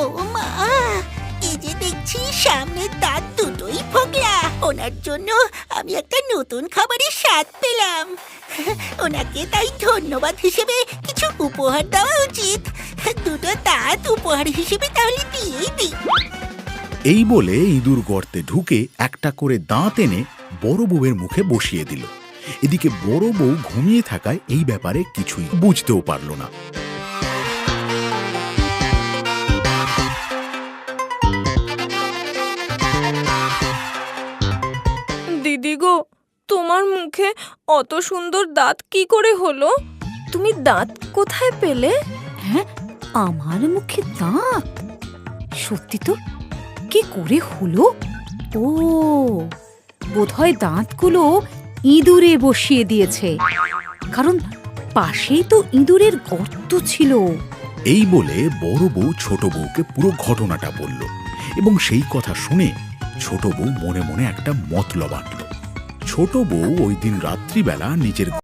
ও মা, এই যে দেখছি সামনের দাঁত দুটোই ফোকলা। ওনার জন্য আমি একটা নতুন খাবারের স্বাদ পেলাম। ওনাকে তাই ধন্যবাদ হিসেবে কিছু উপহার দেওয়া উচিত। দুটো দাঁত উপহার হিসেবে তাহলে দিয়েই দিই। এই বলে ইঁদুর গর্তে ঢুকে একটা করে দাঁত এনে বড় বউয়ের মুখে বসিয়ে দিল। এদিকে বড় বউ ঘুমিয়ে থাকায় এই ব্যাপারে কিছুই বুঝতেও পারল না। দিদি গো, তোমার মুখে অত সুন্দর দাঁত কি করে হলো? তুমি দাঁত কোথায় পেলে? হ্যাঁ, আমার মুখে দাঁত? সত্যি তো, কি করে হলো? ও, বোধহয় দাঁতগুলো ইঁদুরে বসিয়ে দিয়েছে, কারণ পাশেই তো ইঁদুরের গর্ত ছিল। এই বলে বড় বউ ছোট বউকে পুরো ঘটনাটা বলল, এবং সেই কথা শুনে ছোট বউ মনে মনে একটা মতলব আনল। ছোট বউ ওই দিন রাত্রিবেলা নিজের